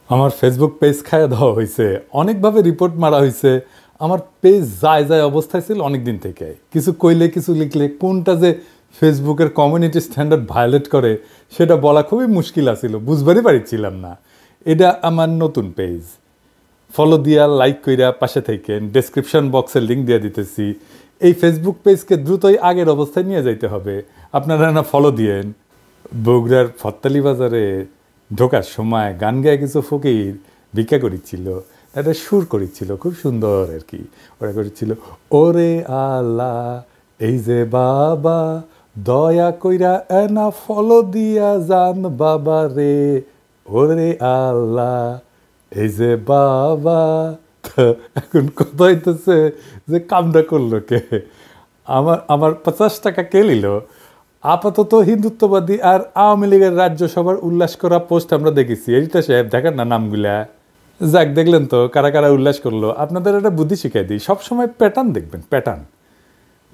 আমার Facebook page খাইয়ে দেওয়া হয়েছে, অনেকভাবে রিপোর্ট মারা হয়েছে। আমার পেজ যায় যায় অবস্থায় ছিল অনেক দিন থেকে। কিছু কইলে কিছু লিখলে কোনটা যে ফেসবুকের কমিউনিটি স্ট্যান্ডার্ড ভায়োলেট করে সেটা বলা খুবই মুশকিল আছিল, বুঝবারই পারছিলাম না। এটা আমার নতুন পেজ, ফলো দিয়া লাইক কইরা পাশে থাকেন, ডেসক্রিপশন বক্সে লিঙ্ক দিয়ে দিতেছি। এই ফেসবুক পেজকে দ্রুতই আগের অবস্থায় নিয়ে যাইতে হবে, আপনারা না ফলো দিয়েন। বগুড়ার ফত্তালি বাজারে ঢোকার সময় গান গায়ে কিছু ফকির ভিক্ষা করেছিল, একটা সুর করেছিল খুব সুন্দর আর কি। ওরা করেছিল, ওরে আল্লাহ এই যে বাবা দয়া কইরা এনা ফলো দিয়া যান বাবা রে, ওরে আল্লাহ এই যে বাবা। এখন কথা হইতেছে যে কামটা করলো কে? আমার 50 টাকা কে নিল? আপাতত হিন্দুত্ববাদী আর আওয়ামী লীগের রাজ্যসভার উল্লাস করা পোস্ট আমরা দেখেছি। এডিটর সাহেব দেখেন না নামগুলা, যাক দেখলেন তো কারা কারা উল্লাস করলো। আপনাদের একটা বুদ্ধি শিখাই দিই, সবসময় প্যাটার্ন দেখবেন, প্যাটার্ন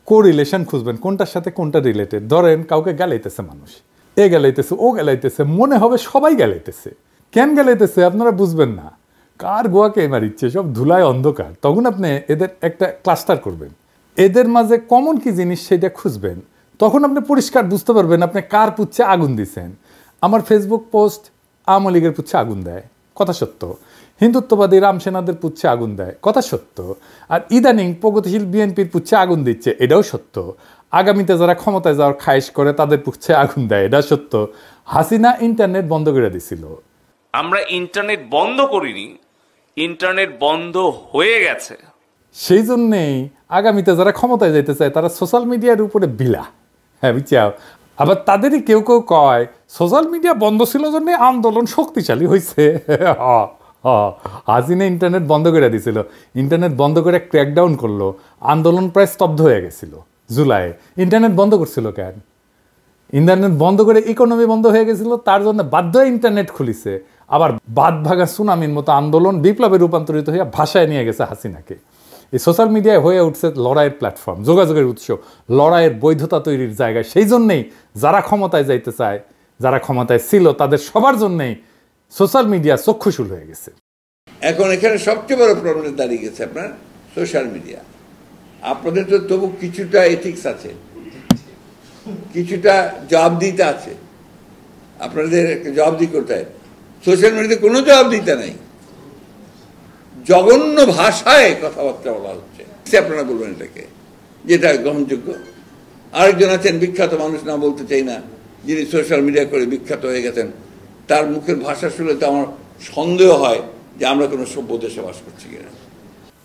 কোরিলেশন খুঁজবেন, কোনটার সাথে কোনটা রিলেটেড। ধরেন কাউকে গালাইতেছে মানুষ, এ গালাইতেছে ও গালাইতেছে, মনে হবে সবাই গালাইতেছে। কেন গালাইতেছে আপনারা বুঝবেন না, কার গোয়াকে মারিচ্ছে, সব ধুলায় অন্ধকার। তখন আপনি এদের একটা ক্লাস্টার করবেন, এদের মাঝে কমন কি জিনিস সেটা খুঁজবেন, তখন আপনি পরিষ্কার বুঝতে পারবেন আপনি কার পুচ্ছে আগুন দিছেন। আমার ফেসবুক পোস্ট আওয়ামী লীগের পুচ্ছে আগুন দেয়, কথা সত্য। হিন্দুত্ববাদী রামসেনাদের পুচ্ছে আগুন দেয়, কথা সত্য। আর ইদানিং প্রগতিশীল বিএনপির পুচ্ছে আগুন দিচ্ছে, এটাও সত্য। আগামীতে যারা ক্ষমতায় যাওয়ার খায়েশ করে তাদের পুচ্ছে আগুন দেয়, এটা সত্য। হাসিনা ইন্টারনেট বন্ধ করে দিছিল। আমরা ইন্টারনেট বন্ধ করিনি, ইন্টারনেট বন্ধ হয়ে গেছে। সেই জন্যেই আগামীতে যারা ক্ষমতায় যেতে চায় তারা সোশ্যাল মিডিয়ার উপরে বিলা। হ্যাঁ বুঝছাও। আবার তাদেরই কেউ কেউ কয় সোশ্যাল মিডিয়া বন্ধ ছিল জন্য আন্দোলন শক্তিশালী হয়েছে। হাসিনা ইন্টারনেট বন্ধ করে দিছিল, ইন্টারনেট বন্ধ করে ক্র্যাকডাউন করলো, আন্দোলন প্রায় স্তব্ধ হয়ে গেছিল জুলাইয়ে। ইন্টারনেট বন্ধ করছিল কেন? ইন্টারনেট বন্ধ করে ইকোনমি বন্ধ হয়ে গেছিল, তার জন্য বাধ্য হয়ে ইন্টারনেট খুলিছে। আবার বাদ ভাগা সুনামির মতো আন্দোলন বিপ্লবে রূপান্তরিত হয়ে ভাষায় নিয়ে গেছে হাসিনাকে। এই সোশ্যাল মিডিয়ায় হয়ে উঠছে লড়াইয়ের প্ল্যাটফর্ম, যোগাযোগের উৎস, লড়াইয়ের বৈধতা তৈরির জায়গা। সেই জন্যেই যারা ক্ষমতায় যাইতে চায়, যারা ক্ষমতায় ছিল, তাদের সবার জন্যেই সোশ্যাল মিডিয়া চক্ষুশূল হয়ে গেছে। এখন এখানে সবচেয়ে বড় প্রবলেম দাঁড়িয়ে গেছে আপনার সোশ্যাল মিডিয়া। আপনাদের তো তবু কিছুটা এথিক্স আছে, কিছুটা জবাবদিহিতা আছে, আপনাদের জবাবদিহি করতে হয়। সোশ্যাল মিডিয়াতে কোনো জবাবদিহিতা নাই, জঘন্য ভাষায় কথাবার্তা বলা হচ্ছে। আপনারা বলবেন এটাকে, যেটা গ্রহণযোগ্য? আরেকজন আছেন বিখ্যাত মানুষ, না বলতে চাই না, যিনি সোশ্যাল মিডিয়া করে বিখ্যাত হয়ে গেছেন। তার মুখের ভাষা শুনলে তো আমার সন্দেহ হয় যে আমরা কোনো সভ্য দেশে বাস করছি কিনা।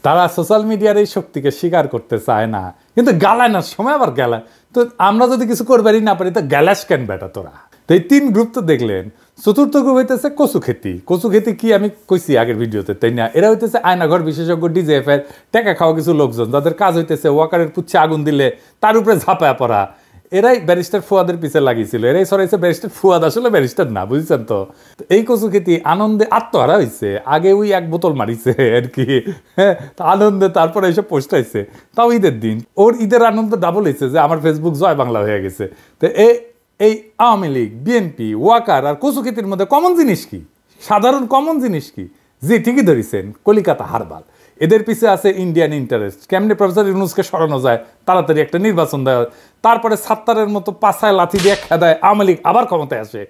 তারা সোশ্যাল মিডিয়ার এই শক্তিকে স্বীকার করতে চায় না, কিন্তু গালায় না সময় আবার গালায়। তো আমরা যদি কিছু করবারই না পারি তো গ্যালাস কেন বেটা তোরা? তো এই 3 গ্রুপ তো দেখলেন। চতুর্থ গ্রুপ হইতেছে কচু খেতি। কচু খেতি কি আমি কইছি আগের ভিডিওতে, তাই না? এরা হইতেছে আয়নাঘর বিশেষজ্ঞ, ডিজেএফের টাকা খাওয়া কিছু লোকজন, যাদের কাজ হইতেছে ওয়াকারের পুচ্ছে আগুন দিলে তার উপরে ঝাঁপায়া পড়া। এরাই ব্যারিস্টার ফুয়াদের পিছে লাগিয়েছিল, এরাই সরাইছে ব্যারিস্টার ফুয়াদ, আসলে ব্যারিস্টার না, বুঝছেন তো? এই কচু খেতি আনন্দে আত্মহারা হয়েছে। আগে ওই 1 বোতল মারিছে আর কি, হ্যাঁ, আনন্দে তারপরে এইসব পোস্ট হয়েছে, তাও ঈদের দিন। ওর ঈদের আনন্দ ডাবল হয়েছে যে আমার ফেসবুক জয় বাংলা হয়ে গেছে। তো এই আওয়ামী লীগ, বিএনপি, ওয়াকার আর কচু খেতির মধ্যে কমন জিনিস কি? সাধারণ কমন জিনিস কি? জি ঠিকই ধরেছেন, কলিকাতা হারবাল। এদের পিছে আছে ইন্ডিয়ান ইন্টারেস্ট। কেমনে প্রফেসর ইউনূসকে সরানো যায়, তাড়াতাড়ি একটা নির্বাচন দেয়, তারপরে সাত্তারের মতো পাছায় লাথি দিয়ে খেদায় আওয়ামী লীগ আবার ক্ষমতায় আসে।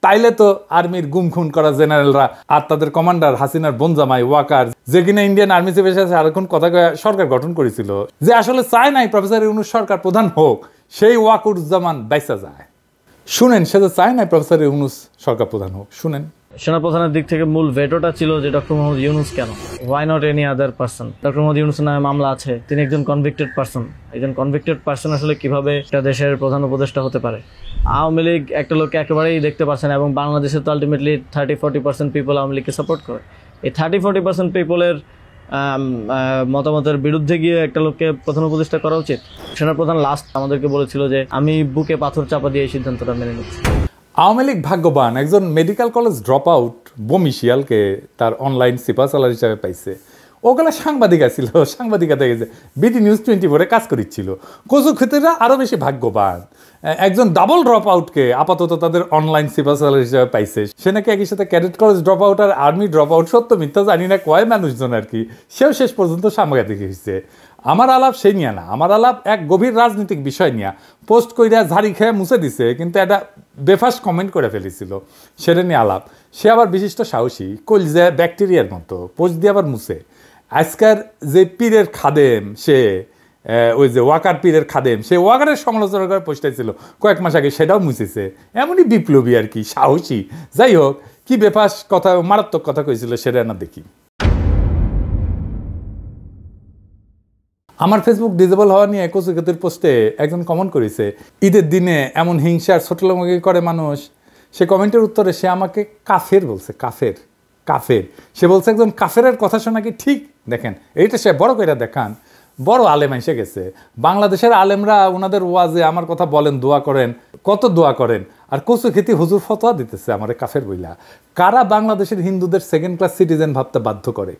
তাইলে তো আর্মির গুম খুন করা জেনারেলরা আর তাদের কমান্ডার হাসিনার বোনজামাই ওয়াকার, যে কিনা ইন্ডিয়ান আর্মি চিফ এসে আর এখন কথা সরকার গঠন করেছিল, যে আসলে চায় নাই প্রফেসর ইউনূস সরকার প্রধান হোক, সেই ওয়াকুরুজ্জামান বাইসা যায়। শুনেন, সে তো চায় নাই প্রফেসর ইউনূস সরকার প্রধান হোক। শুনেন, সেনাপ্রধানের দিক থেকে মূল ভেটোটা ছিল যে ডক্টর মোহাম্মদ ইউনূস কেন, why not any other person. Doctor Mohammad ইউনূসের নামে মামলা আছে, তিনি একজন কনভিক্টেড পার্সন। একজন কনভিক্টেড পার্সন আসলে কিভাবে একটা দেশের প্রধান উপদেষ্টা হতে পারে? আওয়ামী লীগ একটা লোককে একেবারেই দেখতে পারছে না, এবং বাংলাদেশে তো আলটিমেটলি 30-40% পিপল আওয়ামী লীগকে সাপোর্ট করে। এই 30-40% পিপলের মতামতের বিরুদ্ধে গিয়ে একটা লোককে প্রধান উপদেষ্টা করা উচিত? সেনাপ্রধান লাস্ট আমাদেরকে বলেছিল যে আমি বুকে পাথর চাপা দিয়ে এই সিদ্ধান্তটা মেনে নিচ্ছি। আওয়ামী লীগ ভাগ্যবান, একজন মেডিকেল কলেজ ড্রপ আউট বমিশিয়ালকে তার অনলাইন সিপাসালার হিসাবে পাইছে। ওগুলো সাংবাদিকা ছিল, সাংবাদিকতা গেছে বিডি নিউজ 24-এ কাজ করেছিল। কচু ক্ষেত্রেরা আরও বেশি ভাগ্যবান, একজন ডাবল ড্রপ আউটকে আপাতত তাদের অনলাইন সিপাসালার হিসেবে পাইছে। সে নাকি একই সাথে ক্যাডেট কলেজ ড্রপ আউট আর আর্মি ড্রপ আউট, সত্য মিথ্যা জানি না কয় মানুষজন আর কি, সেও শেষ পর্যন্ত সাংবাদিক হয়েছে। আমার আলাপ সেই নিয়ে না, আমার আলাপ এক গভীর রাজনৈতিক বিষয় নিয়ে। পোস্ট কইরা ঝাড়ি খেয়ে মুছে দিছে, কিন্তু একটা বেফাস কমেন্ট করে ফেলেছিল, সেটা নিয়ে আলাপ। সে আবার বিশিষ্ট সাহসী, কলজা ব্যাকটেরিয়ার মতো, পোস্ট দিয়ে আবার মুছে। আজকার যে পীরের খাদেম, সে ওই যে ওয়াকার পীরের খাদেম, সে ওয়াকারের সমালোচনা করে পোস্টাইছিল কয়েক মাস আগে, সেটাও মুছেছে। এমনই বিপ্লবী আর কি, সাহসী। যাই হোক, কি বেফাস কথা, মারাত্মক কথা কইছিল, সেটা না দেখি। আমার ফেসবুক ডিজেবল হওয়া নিয়ে কচু ক্ষেতের পোস্টে একজন কমেন্ট করেছে, ঈদের দিনে এমন হিংসার ছোটলামকি করে মানুষ। সে কমেন্টের উত্তরে সে আমাকে কাফের বলছে, কাফের কাফের। সে বলছে একজন কাফেরের কথা শোনা কি ঠিক? দেখেন, এইটা সে বড় করে দেখান, বড় আলেম এসে গেছে। বাংলাদেশের আলেমরা ওনাদের ওয়াজে আমার কথা বলেন, দোয়া করেন, কত দোয়া করেন, আর কচু খেতি হুজুর ফতোয়া দিতেছে আমারে কাফের বইলা। কারা বাংলাদেশের হিন্দুদের সেকেন্ড ক্লাস সিটিজেন ভাবতে বাধ্য করে?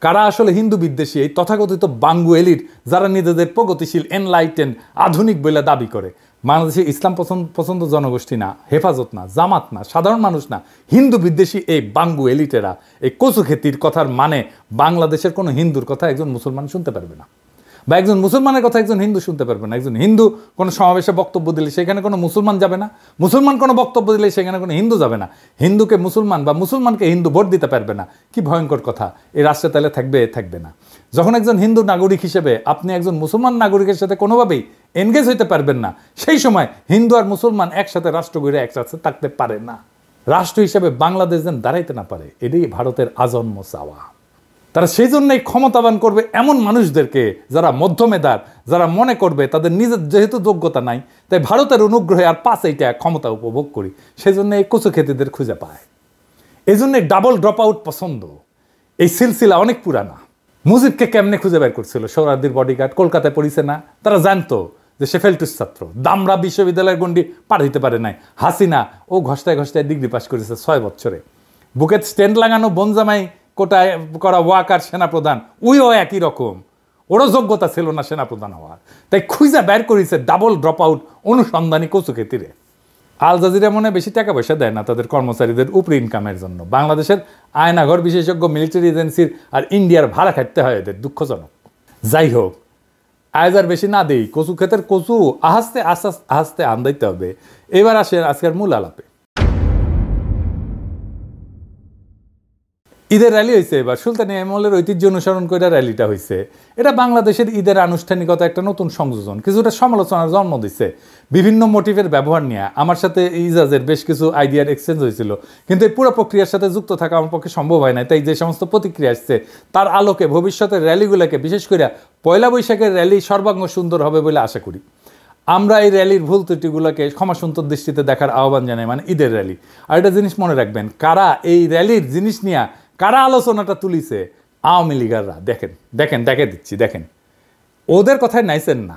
কারা আসলে হিন্দু বিদ্বেষী? এই তথাকথিত বাঙ্গু এলিট, যারা নিজেদের প্রগতিশীল, এনলাইটেন, আধুনিক বইলা দাবি করে। বাংলাদেশে ইসলাম পছন্দ জনগোষ্ঠী না, হেফাজত না, জামাত না, সাধারণ মানুষ না, হিন্দু বিদ্বেষী এই বাঙ্গু এলিটেরা এই কচু খেতির কথার মানে বাংলাদেশের কোনো হিন্দুর কথা একজন মুসলমান শুনতে পারবে না, বা একজন মুসলমানের কথা একজন হিন্দু শুনতে পারবে না। একজন হিন্দু কোনো সমাবেশে বক্তব্য দিলে সেখানে কোনো মুসলমান যাবে না, মুসলমান কোনো বক্তব্য দিলে সেখানে কোনো হিন্দু যাবে না, হিন্দুকে মুসলমান বা মুসলমানকে হিন্দু ভোট দিতে পারবে না। কি ভয়ঙ্কর কথা! এই রাষ্ট্রে তাহলে থাকবে না। যখন একজন হিন্দু নাগরিক হিসেবে আপনি একজন মুসলমান নাগরিকের সাথে কোনোভাবেই এনগেজ হইতে পারবেন না, সেই সময় হিন্দু আর মুসলমান একসাথে রাষ্ট্র গড়ে একসাথে থাকতে পারে না। রাষ্ট্র হিসেবে বাংলাদেশ যেন দাঁড়াইতে না পারে, এটাই ভারতের আজন্ম চাওয়া। তারা সেই জন্যই ক্ষমতাবান করবে এমন মানুষদেরকে যারা মধ্যমেধার, যারা মনে করবে তাদের নিজের যেহেতু যোগ্যতা নাই, তাই ভারতের অনুগ্রহে আর 5 ক্ষমতা উপভোগ করি, সেই জন্য এই কচু খেতিদের খুঁজে পায়। এই জন্যে ডাবল ড্রপ আউট পছন্দ। এই সিলসিলা অনেক পুরানা। মুজিবকে কেমনে খুঁজে বের করছিল সোহরাওয়ার্দীর বডিগার্ড? কলকাতায় পড়িছে না? তারা জানতো যে সে ফেলটুস ছাত্র, দামরা বিশ্ববিদ্যালয়ের গণ্ডি পার হইতে পারে নাই। হাসিনা ও ঘষ্টায় ডিগ্রি পাস করেছে 6 বছরে। বুকের স্ট্যান্ড লাগানো বনজামাই কোটায় করা ওয়াকার সেনাপ্রধান, ওইও একই রকম, ওরও যোগ্যতা ছিল না সেনাপ্রধান হওয়ার। তাই খুঁজে বের করেছে ডাবল ড্রপ আউট অনুসন্ধানী কচু খেতিরে। আল জাজিরা মনে বেশি টাকা পয়সা দেয় না তাদের কর্মচারীদের উপরি ইনকামের জন্য। বাংলাদেশের আয়নাঘর বিশেষজ্ঞ মিলিটারি এজেন্সির আর ইন্ডিয়ার ভাড়া খাটতে হয় এদের, দুঃখজনক। যাই হোক, আজ আর বেশি না দেই, কচু ক্ষেতের কচু আস্তে আস্তে আন্দাইতে হবে। এবার আসেন আজকের মূল আলাপে। ঈদের র্যালি হয়েছে এবার, সুলতানি আমলের ঐতিহ্য অনুসরণ করে র্যালিটা হয়েছে। এটা বাংলাদেশের ঈদের আনুষ্ঠানিকতা একটা নতুন সংযোজন, কিছুটা সমালোচনার জন্ম দিচ্ছে। বিভিন্ন মোটিভের ব্যবহার নিয়ে আমার সাথে ইজাজের বেশ কিছু আইডিয়ার এক্সচেঞ্জ হয়েছিল, কিন্তু এই পুরো প্রক্রিয়ার সাথে যুক্ত থাকা আমার পক্ষে সম্ভব হয় না। তাই যে সমস্ত প্রতিক্রিয়া আসছে তার আলোকে ভবিষ্যতের র্যালিগুলোকে, বিশেষ করে পয়লা বৈশাখের র্যালি সর্বাঙ্গ সুন্দর হবে বলে আশা করি। আমরা এই র্যালির ভুল ত্রুটিগুলোকে ক্ষমাসুন্দর দৃষ্টিতে দেখার আহ্বান জানাই, মানে ঈদের র্যালি। আর একটা জিনিস মনে রাখবেন, কারা এই র্যালির জিনিস নিয়ে কারা আলোচনাটা তুলিছে? আওয়ামী লীগাররা। দেখে দিচ্ছি, দেখেন, ওদের কথায় নাইছেন না।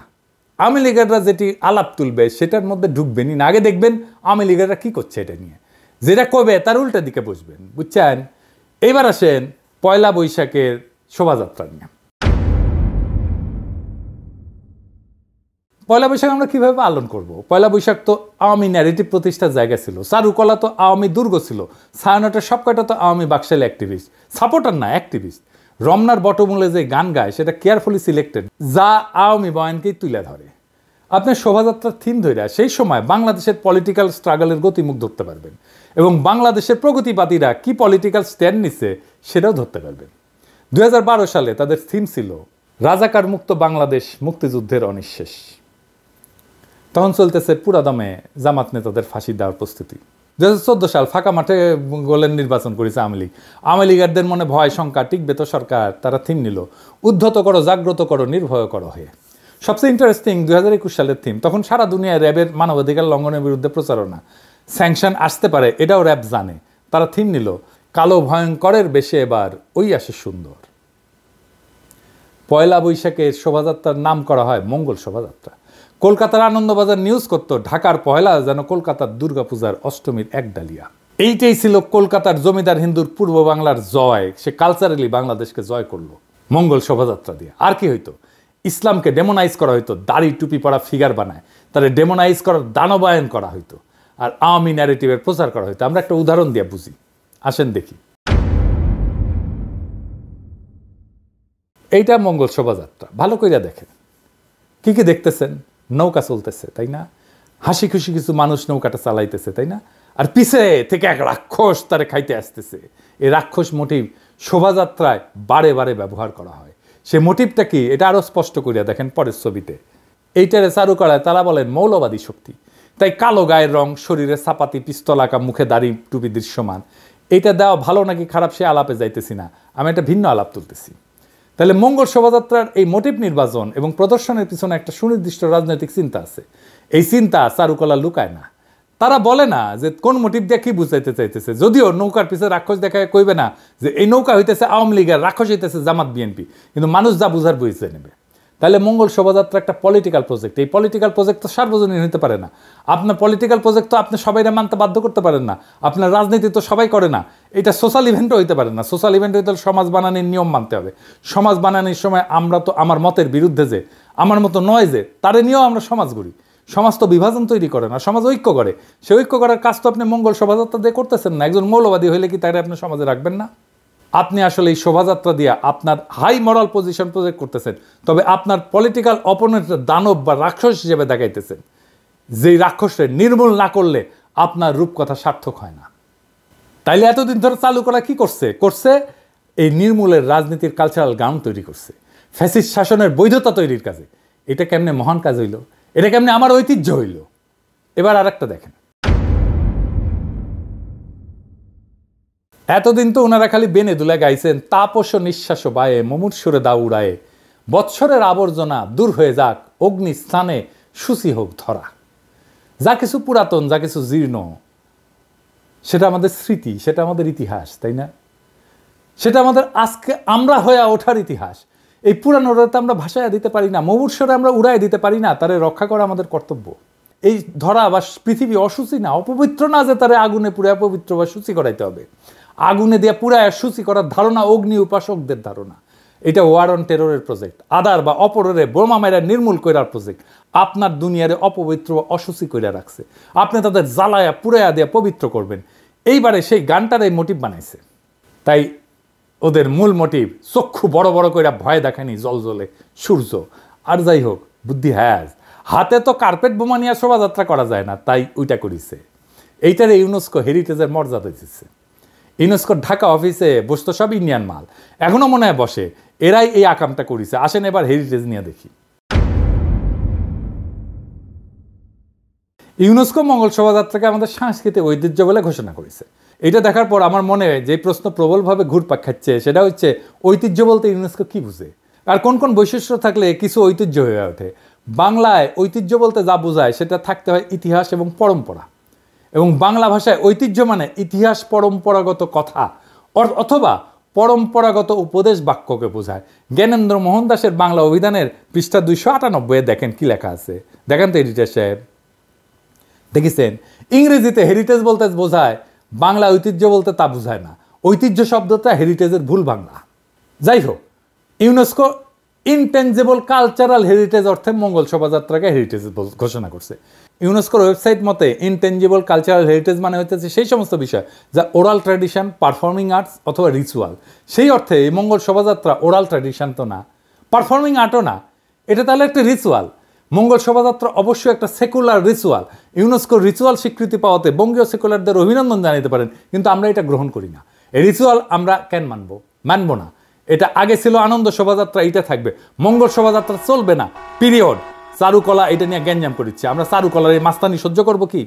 আওয়ামী লীগাররা যেটি আলাপ তুলবে সেটার মধ্যে ঢুকবেনই না, আগে দেখবেন আওয়ামী লীগাররা কী করছে এটা নিয়ে। যেটা কবে তার উল্টা দিকে বসবেন, বুঝছেন? এইবার আসেন পয়লা বৈশাখের শোভাযাত্রা নিয়ে। পয়লা বৈশাখ আমরা কীভাবে পালন করব? পয়লা বৈশাখ তো আওয়ামী ন্যারেটিভ প্রতিষ্ঠার জায়গা ছিল, চারুকলা তো আওয়ামী দুর্গ ছিল, ছায়ানটের সব কয়টা তো আওয়ামী বাকশালী অ্যাক্টিভিস্ট, সাপোর্টার না অ্যাক্টিভিস্ট। রমনার বটমূলে যে গান গায় সেটা কেয়ারফুলি সিলেক্টেড, যা আওয়ামী বয়ানকেই তুলে ধরে। আপনি শোভাযাত্রার থিম ধরে সেই সময় বাংলাদেশের পলিটিক্যাল স্ট্রাগলের গতিমুখ ধরতে পারবেন, এবং বাংলাদেশের প্রগতিবাদীরা কি পলিটিক্যাল স্ট্যান্ড নিচ্ছে সেটাও ধরতে পারবেন। 2012 সালে তাদের থিম ছিল রাজাকার মুক্ত বাংলাদেশ, মুক্তিযুদ্ধের অনিঃশেষ। তখন চলতেছে পুরাদমে জামাত নেতাদের ফাঁসি দেওয়ার প্রস্তুতি। 2014 সাল ফাঁকা মাঠে গোলের নির্বাচন করেছে আওয়ামী লীগ। আওয়ামী লীগারদের মনে ভয় শঙ্কা, টিকবে তো সরকার। তারা থিম নিল উদ্ধত করো, জাগ্রত করো, নির্ভয় করো হয়ে। সবচেয়ে ইন্টারেস্টিং 2021 সালের থিম। তখন সারা দুনিয়ায় র্যাবের মানবাধিকার লঙ্ঘনের বিরুদ্ধে প্রচারণা, স্যাংশন আসতে পারে এটাও র্যাব জানে। তারা থিম নিল কালো ভয়ঙ্করের বেশে এবার ওই আসে সুন্দর। পয়লা বৈশাখের শোভাযাত্রার নাম করা হয় মঙ্গল শোভাযাত্রা। কলকাতার আনন্দবাজার নিউজ করত ঢাকার পয়লা যেন কলকাতার দুর্গাপূজার অষ্টমীর এক ডালিয়া। এইটাই ছিল কলকাতার জমিদার হিন্দুর পূর্ব বাংলার জয়। সে কালচারালি বাংলাদেশকে জয় করলো। মঙ্গল শোভাযাত্রা দিয়ে। আর কি হইতো? ইসলামকে ডেমোনাইজ করা হইতো, দাড়ি টুপি পরা ফিগার বানায় তারা ডেমোনাইজ করার দানবায়ন করা হইতো, আর আওয়ামী ন্যারেটিভের প্রচার করা হইতো। আমরা একটা উদাহরণ দিয়ে বুঝি, আসেন দেখি। এইটা মঙ্গল শোভাযাত্রা, ভালো কইরা দেখেন। কি কি দেখতেছেন? নৌকা চলতেছে, তাই না? হাসি খুশি কিছু মানুষ নৌকাটা চালাইতেছে, তাই না? আর পিছে থেকে এক রাক্ষস তারে খাইতে আসতেছে। এই রাক্ষস মোটিভ শোভাযাত্রায় বারে বারে ব্যবহার করা হয়। সে মোটিভটা কি, এটা আরো স্পষ্ট করিয়া দেখেন পরের ছবিতে। এইটারে চারু করায় তারা বলেন মৌলবাদী শক্তি। তাই কালো গায়ের রং, শরীরে চাপাতি, পিস্তল আঁকা, মুখে দাড়ি টুপি দৃশ্যমান। এইটা দেওয়া ভালো নাকি খারাপ সে আলাপে যাইতেছি না, আমি একটা ভিন্ন আলাপ তুলতেছি। তাহলে মঙ্গল শোভাযাত্রার এই মোটিভ নির্বাচন এবং প্রদর্শনের পিছনে একটা সুনির্দিষ্ট রাজনৈতিক চিন্তা আছে। এই চিন্তা চারুকলা লুকায় না। তারা বলে না যে কোন মোটিভ দিয়ে কি বুঝাইতে চাইতেছে, যদিও নৌকার পিছনে রাক্ষস দেখায় কইবে না যে এই নৌকা হইতেছে আওয়ামী লীগের, রাক্ষস হইতেছে জামাত বিএনপি, কিন্তু মানুষ যা বুঝার বুঝতে নেবে। তাহলে মঙ্গল শোভাযাত্রা একটা পলিটিক্যাল প্রজেক্ট। এই পলিটিক্যাল প্রজেক্ট তো সার্বজনীন হতে পারে না। আপনার পলিটিক্যাল প্রজেক্ট তো আপনি সবাইরা মানতে বাধ্য করতে পারেন না। আপনার রাজনীতি তো সবাই করে না। এটা সোশ্যাল ইভেন্টও হইতে পারে না। সোশ্যাল ইভেন্ট হইতে হলে সমাজ বানানোর নিয়ম মানতে হবে। সমাজ বানানোর সময় আমরা তো আমার মতের বিরুদ্ধে যে, আমার মতো নয় যে, তারে নিয়েও আমরা সমাজ গড়ি। সমাজ তো বিভাজন তৈরি করে না, সমাজ ঐক্য করে। সে ঐক্য করার কাজ তো আপনি মঙ্গল শোভাযাত্রা দিয়ে করতেছেন না। একজন মৌলবাদী হইলে কি তারে আপনি সমাজে রাখবেন না? আপনি আসলে এই শোভাযাত্রা দিয়ে আপনার হাই মরাল পজিশন প্রজেক্ট করতেছেন, তবে আপনার পলিটিক্যাল অপোনেন্টের দানব বা রাক্ষস হিসেবে দেখাইতেছেন। যেই রাক্ষসকে নির্মূল না করলে আপনার রূপকথা সার্থক হয় না। তাইলে এতদিন ধরে চালু করা কি করছে এই নির্মূলের রাজনীতির কালচারাল গ্রাউন্ড তৈরি করছে, ফ্যাসিস্ট শাসনের বৈধতা তৈরির কাজে। এটা কেমনে মহান কাজ হইল, এটা কেমনে আমার ঐতিহ্য হইল। এবার আর একটা দেখেন। এতদিন তো ওনারা খালি বেনে দুলে গাইছেন, তাপস নিঃশ্বাস বায়ে মুমূর্ষুরে দা উড়ায়ে, বৎসরের আবর্জনা দূর হয়ে যাক, অগ্নি স্থানে শুচি হোক ধরা। যা কিছু পুরাতন, যা কিছু জীর্ণ, সেটা আমাদের স্মৃতি, সেটা আমাদের ইতিহাস, তাই না? সেটা আমাদের আজকে আমরা হয়ে ওঠার ইতিহাস। এই পুরানোটা তো আমরা ভাষায় দিতে পারি না, মুমূর্ষরে আমরা উড়ায় দিতে পারি না। তারে রক্ষা করা আমাদের কর্তব্য। এই ধরা বা পৃথিবী অসুচি না, অপবিত্র না যে তারে আগুনে পুড়ে পবিত্র বা সূচি করাইতে হবে। আগুনে দিয়ে পুরায় সূচি করার ধারণা অগ্নি উপাসকদের ধারণা। এটা ওয়ার অন টেররের প্রজেক্ট, আদার বা অপরের বোমা মেরা নির্মূল করার প্রজেক্ট। আপনার দুনিয়ারে অপবিত্র অসুচি করে রাখছে, আপনি তাদের জ্বালায়া পুরাইয়া দিয়ে পবিত্র করবেন। এইবারে সেই গানটার এই মোটিভ বানাইছে। তাই ওদের মূল মোটিভ চক্ষু বড় বড় করে ভয় দেখায়নি, জল জ্বলে সূর্য। আর যাই হোক, বুদ্ধি হ্যাজ, হাতে তো কার্পেট বোমা নিয়ে শোভাযাত্রা করা যায় না, তাই ওইটা করিছে। এইটারে ইউনেস্কো হেরিটেজের মর্যাদা দিচ্ছে। ইউনেস্কোর ঢাকা অফিসে বসতো সব ইন্ডিয়ান মাল, এখনো মনে হয় বসে। এরাই এই আকামটা করেছে। আসেন এবার হেরিটেজ নিয়ে দেখি। ইউনেস্কো মঙ্গল শোভাযাত্রাকে আমাদের সাংস্কৃতিক ঐতিহ্য বলে ঘোষণা করেছে। এটা দেখার পর আমার মনে যে প্রশ্ন প্রবলভাবে ঘুরপাক খাচ্ছে, সেটা হচ্ছে ঐতিহ্য বলতে ইউনেস্কো কি বুঝে, আর কোন কোন বৈশিষ্ট্য থাকলে কিছু ঐতিহ্য হয়ে ওঠে। বাংলায় ঐতিহ্য বলতে যা বোঝায় সেটা থাকতে হয় ইতিহাস এবং পরম্পরা। এবং বাংলা ভাষায় ঐতিহ্য মানে ইতিহাস, পরম্পরাগত কথা অথবা পরম্পরাগত উপদেশ বাক্যকে বোঝায়। জ্ঞানেন্দ্র মোহন দাসের বাংলা অভিধানের পৃষ্ঠা 298 দেখেন কি লেখা আছে, দেখেন তো এডিটর সাহেব, দেখেছেন? ইংরেজিতে হেরিটেজ বলতে বোঝায়, বাংলা ঐতিহ্য বলতে তা বোঝায় না। ঐতিহ্য শব্দটা হেরিটেজের ভুল বাংলা। যাই হোক, ইউনেস্কো ইনটেনজিবল কালচারাল হেরিটেজ অর্থে মঙ্গল শোভাযাত্রাকে হেরিটেজ ঘোষণা করছে। ইউনেস্কোর ওয়েবসাইট মতে ইনটেনজিবল কালচারাল হেরিটেজ মানে হইতেছে সেই সমস্ত বিষয় যা ওরাল ট্র্যাডিশন, পারফর্মিং আর্টস অথবা রিচুয়াল। সেই অর্থে এই মঙ্গল শোভাযাত্রা ওরাল ট্র্যাডিশন তো না, পারফর্মিং আর্টও না, এটা তাহলে একটা রিচুয়াল। মঙ্গল শোভাযাত্রা অবশ্যই একটা সেকুলার রিচুয়াল। ইউনেস্কোর রিচুয়াল স্বীকৃতি পাওয়াতে বঙ্গীয় সেকুলারদের অভিনন্দন জানাতে পারেন, কিন্তু আমরা এটা গ্রহণ করি না। এই রিচুয়াল আমরা কেন মানবো না। এটা আগে ছিল আনন্দ শোভাযাত্রা, এটা থাকবে। মঙ্গল শোভাযাত্রা চলবে না, পিরিয়ড। চারুকলা এটা নিয়ে গ্যাঞ্জাম করিচ্ছে, আমরা চারুকলার এই মাস্তানি সহ্য করব কি?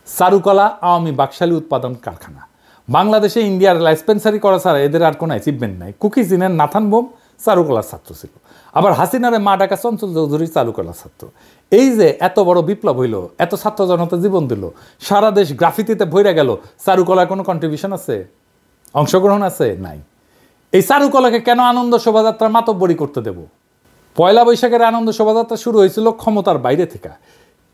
চারুকলা আওয়ামী বাকশালী উৎপাদন কারখানা। বাংলাদেশে ইন্ডিয়ার লাইসপেন্সারি করা ছাড়া এদের আর কোনো অ্যাচিভমেন্ট নাই। কুকি জিনের নাথান বোম চারুকলার ছাত্র ছিল, আবার হাসিনারে মা ডাকা চঞ্চল চৌধুরী চারুকলার ছাত্র। এই যে এত বড় বিপ্লব হইল, এত ছাত্র জনতা জীবন দিল, সারা দেশ গ্রাফিতিতে ভরে গেল, চারুকলার কোনো কন্ট্রিবিউশন আছে, অংশগ্রহণ আছে? নাই। এই চারুকলাকে কেন আনন্দ শোভাযাত্রার মাতব্বরি করতে দেব? পয়লা বৈশাখের আনন্দ শোভাযাত্রা শুরু হয়েছিল ক্ষমতার বাইরে থেকে।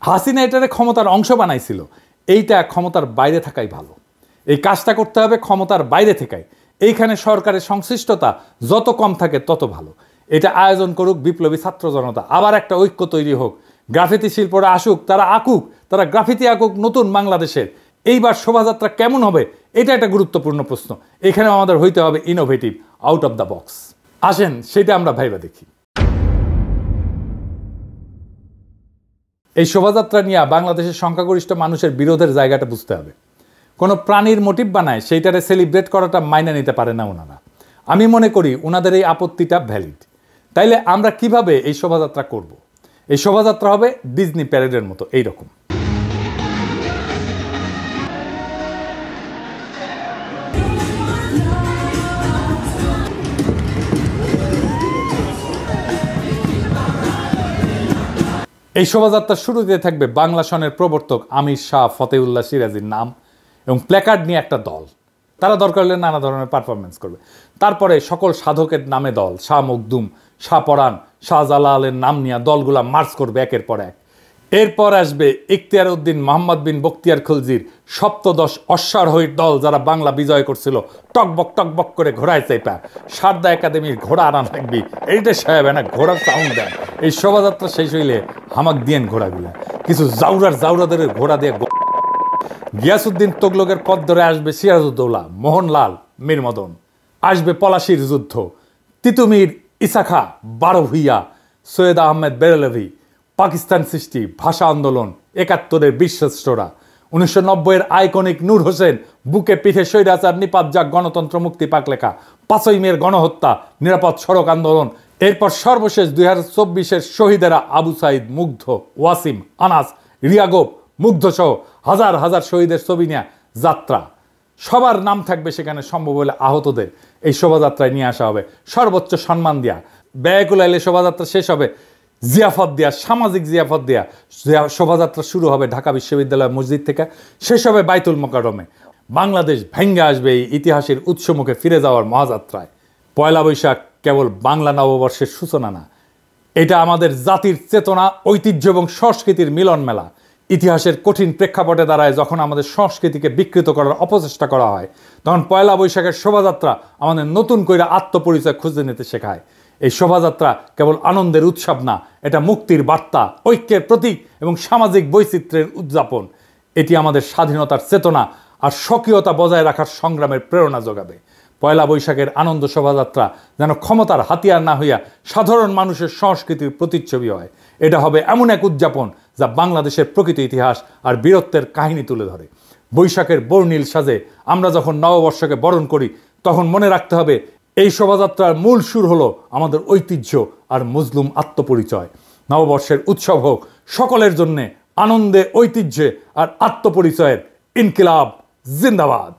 হাসিনা এটারে ক্ষমতার অংশ বানাইছিল। এইটা ক্ষমতার বাইরে থাকাই ভালো। এই কাজটা করতে হবে ক্ষমতার বাইরে থেকে। এইখানে সরকারের সংশ্লিষ্টতা যত কম থাকে তত ভালো। এটা আয়োজন করুক বিপ্লবী ছাত্র জনতা, আবার একটা ঐক্য তৈরি হোক, গ্রাফিতি শিল্পরা আসুক, তারা আঁকুক, তারা গ্রাফিতি আঁকুক নতুন বাংলাদেশের। এইবার শোভাযাত্রা কেমন হবে এটা একটা গুরুত্বপূর্ণ প্রশ্ন। এখানে আমাদের হইতে হবে innovative, out of the box. আসেন সেটা আমরা ভাইবা দেখি। এই শোভাযাত্রা নিয়ে বাংলাদেশের সংখ্যাগরিষ্ঠ মানুষের বিরোধের জায়গাটা বুঝতে হবে। কোনো প্রাণীর মোটিভ বানায় সেইটারে সেলিব্রেট করাটা মাইনা নিতে পারে না ওনারা। আমি মনে করি ওনাদের এই আপত্তিটা ভ্যালিড। তাইলে আমরা কিভাবে এই শোভাযাত্রা করব? এই শোভাযাত্রা হবে ডিজনি প্যারেডের মতো এইরকম। এই শোভাযাত্রার শুরুতে থাকবে বাংলা সনের প্রবর্তক আমির শাহ ফতেউল্লাহ সিরাজির নাম এবং প্ল্যাকার্ড নিয়ে একটা দল। তারা দরকার হলে নানা ধরনের পারফরমেন্স করবে। তারপরে সকল সাধকের নামে দল, শাহ মখদুম, শাহ পরাণ, শাহজালালের নাম নিয়ে দলগুলা মার্চ করবে একের পর এক। এরপর আসবে ইখতিয়ার উদ্দিন মোহাম্মদ বিন বখতিয়ার খলজির সপ্তদশ অশ্বারোহীর দল, যারা বাংলা বিজয় করছিল, টকবক করে ঘোড়ায় চেপা। সারদা একাডেমির ঘোড়া আনা থাকবি, এইটা সাহেব না ঘোড়ার সাউন্ড দেয়। এই শোভাযাত্রা শেষ হইলে হামাক দিয়েন ঘোড়াগুলা, কিছু জাউরাদের ঘোড়া দিয়ে। গিয়াসউদ্দিন তোগলকের পথ ধরে আসবে সিরাজউদ্দৌলা, মোহনলাল, মীর মদন। আসবে পলাশির যুদ্ধ, তিতুমির, ইসাখা, বারো ভুইয়া, সৈয়দ আহমেদ বেরেলভি, পাকিস্তান সৃষ্টি, ভাষা আন্দোলন, ৭১-এর বীরশ্রেষ্ঠরা, ১৯৯০-এর আইকনিক নূর হোসেন, বুকে পিঠে স্বৈরাচার নিপাত যাক, গণতন্ত্র মুক্তি পাক লেখা, ৫ই মের গণহত্যা, নিরাপদ সড়ক আন্দোলন। এরপর সর্বশেষ ২০২৪-এর শহীদেরা আবু সাইদ, মুগ্ধ, ওয়াসিম, আনাস, রিয়াগোপ, মুগ্ধসহ হাজার হাজার শহীদের ছবি নিয়ে যাত্রা। সবার নাম থাকবে সেখানে, সম্ভব হলে আহতদের এই শোভাযাত্রায় নিয়ে আসা হবে, সর্বোচ্চ সম্মান দেয়া। ব্যয়কুল আইলে শোভাযাত্রা শেষ হবে জিয়াফত দেয়া, সামাজিক জিয়াফত দেয়া। শোভাযাত্রা শুরু হবে ঢাকা বিশ্ববিদ্যালয় মসজিদ থেকে, শেষ হবে বাইতুল মোকাররমে। বাংলাদেশ ভেঙ্গে আসবে এই ইতিহাসের উৎসমুখে ফিরে যাওয়ার মহাযাত্রায়। পয়লা বৈশাখ কেবল বাংলা নববর্ষের সূচনা না, এটা আমাদের জাতির চেতনা, ঐতিহ্য এবং সংস্কৃতির মিলন মেলা। ইতিহাসের কঠিন প্রেক্ষাপটে দাঁড়ায় যখন আমাদের সংস্কৃতিকে বিকৃত করার অপচেষ্টা করা হয়, তখন পয়লা বৈশাখের শোভাযাত্রা আমাদের নতুন করে আত্মপরিচয় খুঁজে নিতে শেখায়। এই শোভাযাত্রা কেবল আনন্দের উৎসব না, এটা মুক্তির বার্তা, ঐক্যের প্রতীক এবং সামাজিক বৈচিত্র্যের উদযাপন। এটি আমাদের স্বাধীনতার চেতনা আর স্বকীয়তা বজায় রাখার সংগ্রামের প্রেরণা যোগাবে। পয়লা বৈশাখের আনন্দ শোভাযাত্রা যেন ক্ষমতার হাতিয়ার না হইয়া সাধারণ মানুষের সংস্কৃতির প্রতিচ্ছবি হয়। এটা হবে এমন এক উদযাপন যা বাংলাদেশের প্রকৃত ইতিহাস আর বীরত্বের কাহিনী তুলে ধরে। বৈশাখের বর্ণিল সাজে আমরা যখন নববর্ষকে বরণ করি, তখন মনে রাখতে হবে এই শোভাযাত্রার মূল সুর হলো আমাদের ঐতিহ্য আর মজলুম আত্মপরিচয়। নববর্ষের উৎসব হোক সকলের জন্যে আনন্দে, ঐতিহ্যে আর আত্মপরিচয়ের ইনকিলাব জিন্দাবাদ।